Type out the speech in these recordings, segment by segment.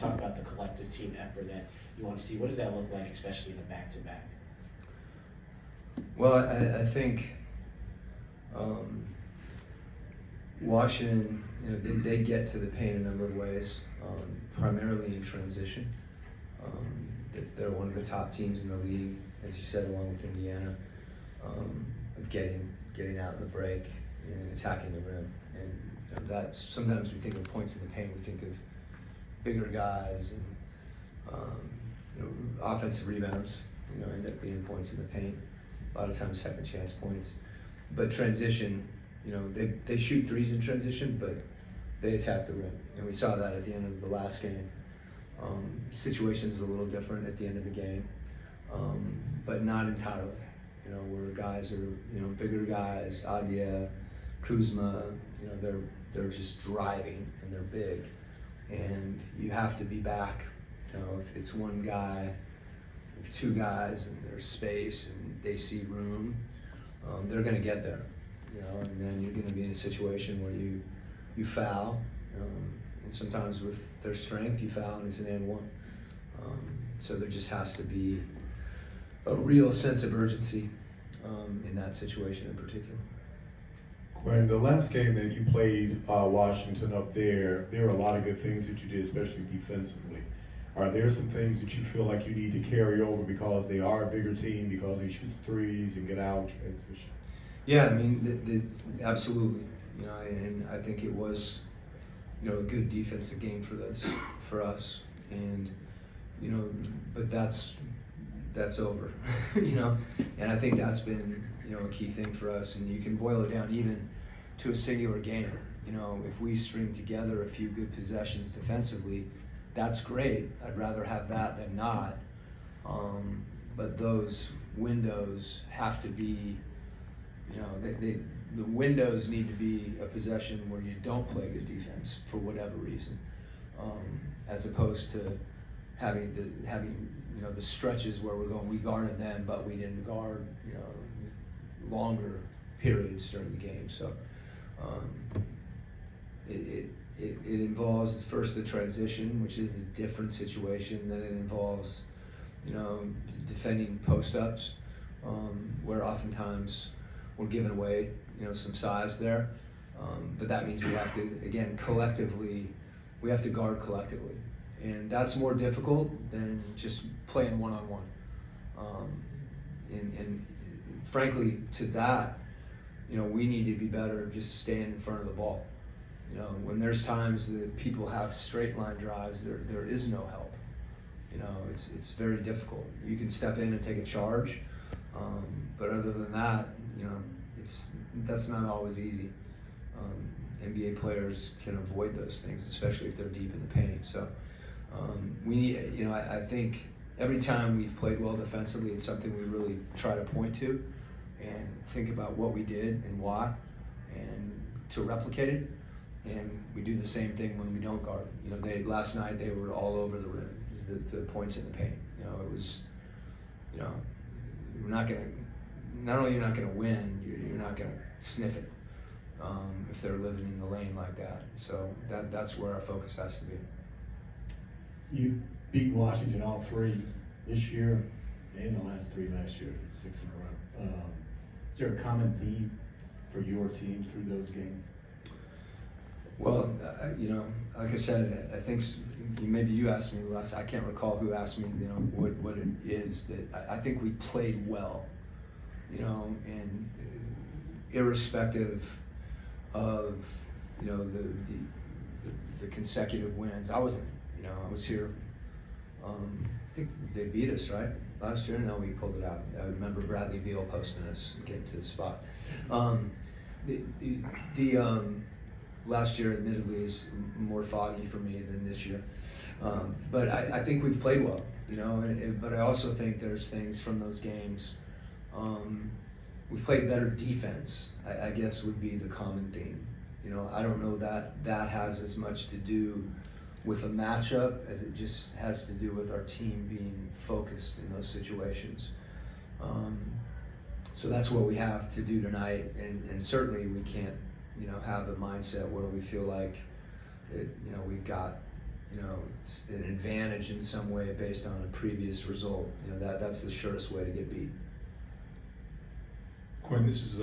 talk about the collective team effort that you want to see. What does that look like, especially in a back-to-back? Well, I think Washington, they get to the paint a number of ways, primarily in transition. They're one of the top teams in the league, as you said, along with Indiana, of getting out in the break and attacking the rim. And that's sometimes we think of points in the paint. We think of bigger guys and offensive rebounds. End up being points in the paint. A lot of times, second chance points. But transition, they shoot threes in transition, but they attack the rim, and we saw that at the end of the last game. Situation's a little different at the end of the game, but not entirely. Where guys are, bigger guys, Adia, Kuzma, they're just driving and they're big, and you have to be back. If it's one guy, if two guys, and there's space and they see room, they're going to get there. And then you're going to be in a situation where you foul, and sometimes with their strength, you foul and it's an and one. So there just has to be a real sense of urgency in that situation in particular. Quin, the last game that you played Washington up there were a lot of good things that you did, especially defensively. Are there some things that you feel like you need to carry over because they are a bigger team, because they shoot threes and get out transition? Yeah, I mean, absolutely. And I think it was, a good defensive game for us, and but that's over, and I think that's been a key thing for us. And you can boil it down even to a singular game. If we string together a few good possessions defensively, that's great. I'd rather have that than not. But those windows have to be, the windows need to be a possession where you don't play good defense for whatever reason, as opposed to having the stretches where we're going, we guarded them, but we didn't guard, longer periods during the game. So it involves first the transition, which is a different situation. Then it involves, defending post-ups, where oftentimes we're giving away, some size there. But that means we have to, again, we have to guard collectively. And that's more difficult than just playing one-on-one. And frankly, to that, we need to be better just staying in front of the ball. When there's times that people have straight line drives, there is no help. It's very difficult. You can step in and take a charge, but other than that, that's not always easy. NBA players can avoid those things, especially if they're deep in the paint. So we need, I think every time we've played well defensively, it's something we really try to point to and think about what we did and why, and to replicate it. And we do the same thing when we don't guard. Last night they were all over the rim, the points in the paint. It was, we're not gonna. Not only you're not gonna win, you're not gonna sniff it if they're living in the lane like that. So that's where our focus has to be. You beat Washington all three this year and the last three last year, 6 in a row. Is there a common theme for your team through those games? Well, like I said, I think maybe you asked me last. I can't recall who asked me, what it is that I think we played well, and irrespective of the consecutive wins. I wasn't, I was here. I think they beat us, right, last year. No, we pulled it out. I remember Bradley Beal posting us and getting to the spot. Last year, admittedly, is more foggy for me than this year. But I think we've played well, but I also think there's things from those games. We've played better defense, I guess would be the common theme. I don't know that has as much to do with a matchup as it just has to do with our team being focused in those situations. So that's what we have to do tonight, and certainly we can't have a mindset where we feel like we've got an advantage in some way based on a previous result, that's the surest way to get beat. Quin, this is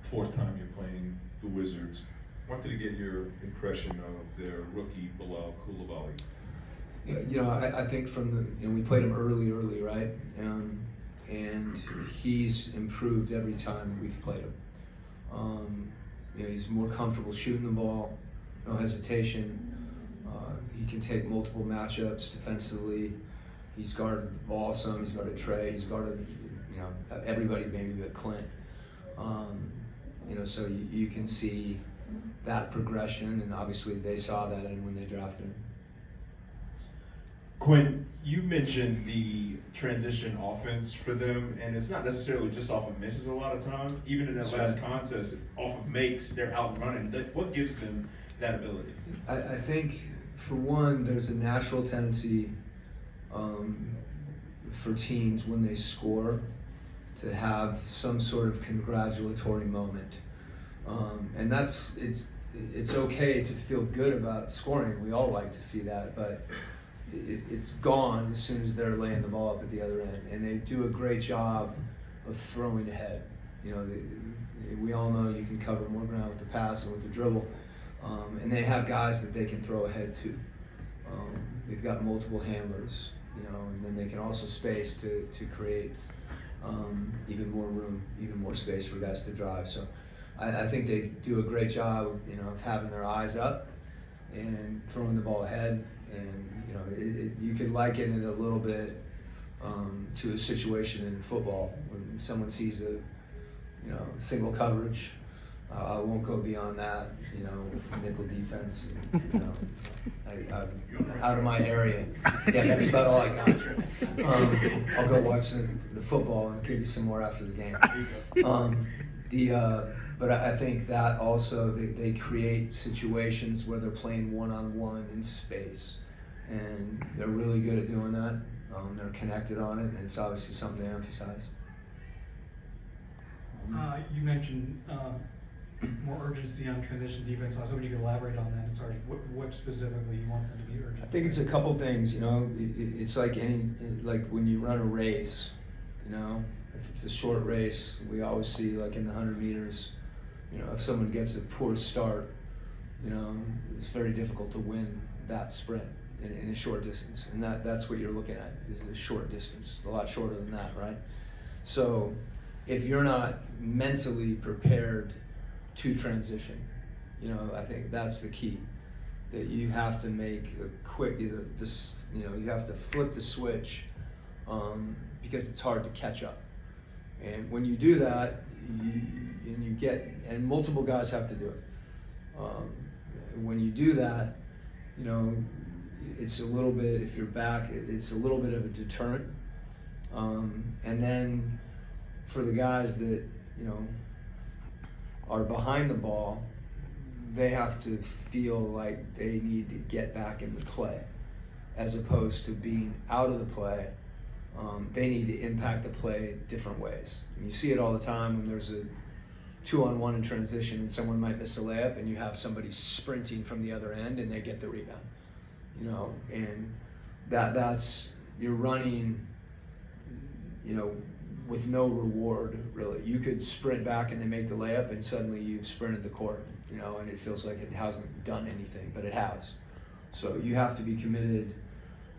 fourth time you're playing the Wizards. Wanted to get your impression of their rookie Bilal Coulibaly. I think we played him early, right? And he's improved every time we've played him. He's more comfortable shooting the ball, no hesitation. He can take multiple matchups defensively. He's guarded the ball some. He's guarded Trey. He's guarded, everybody maybe but Clint. So you can see that progression, and obviously they saw that when they drafted him. Quin, you mentioned the transition offense for them, and it's not necessarily just off of misses a lot of time. Even in that last contest, off of makes, they're out running. What gives them that ability? I think, for one, there's a natural tendency for teams when they score to have some sort of congratulatory moment. And it's okay to feel good about scoring. We all like to see that, but it's gone as soon as they're laying the ball up at the other end. And they do a great job of throwing ahead. We all know you can cover more ground with the pass and with the dribble. And they have guys that they can throw ahead to. They've got multiple handlers, and then they can also space to create even more room, even more space for guys to drive. So I think they do a great job, of having their eyes up and throwing the ball ahead. And you could liken it a little bit to a situation in football when someone sees a single coverage. I won't go beyond that, with nickel defense. I'm out of my area. Yeah, that's about all I got. I'll go watch the football and give you some more after the game. But I think that also they create situations where they're playing one-on-one in space, and they're really good at doing that. They're connected on it, and it's obviously something they emphasize. You mentioned more urgency on transition defense. I was hoping you could elaborate on that as far as what specifically you want them to be urgent. I think it's a couple things. It's like when you run a race. If it's a short race, we always see like in the 100 meters. If someone gets a poor start, it's very difficult to win that sprint in a short distance, and that's what you're looking at is a short distance, a lot shorter than that, right? So if you're not mentally prepared to transition, I think that's the key. That you have to make a quick, you have to flip the switch because it's hard to catch up. And when you do that, and multiple guys have to do it. When you do that, it's a little bit, if you're back, it's a little bit of a deterrent. And then for the guys that, are behind the ball, they have to feel like they need to get back into play as opposed to being out of the play. They need to impact the play different ways. And you see it all the time when there's a 2-on-1 in transition and someone might miss a layup and you have somebody sprinting from the other end and they get the rebound. And that's, you're running, with no reward, really. You could sprint back and they make the layup and suddenly you've sprinted the court, and it feels like it hasn't done anything, but it has. So you have to be committed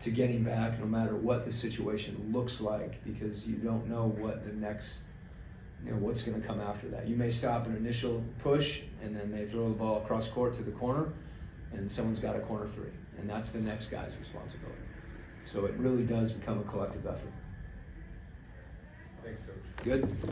to getting back no matter what the situation looks like, because you don't know what the next, what's going to come after that. You may stop an initial push and then they throw the ball across court to the corner and someone's got a corner three, and that's the next guy's responsibility. So it really does become a collective effort. Thanks, Coach. Good.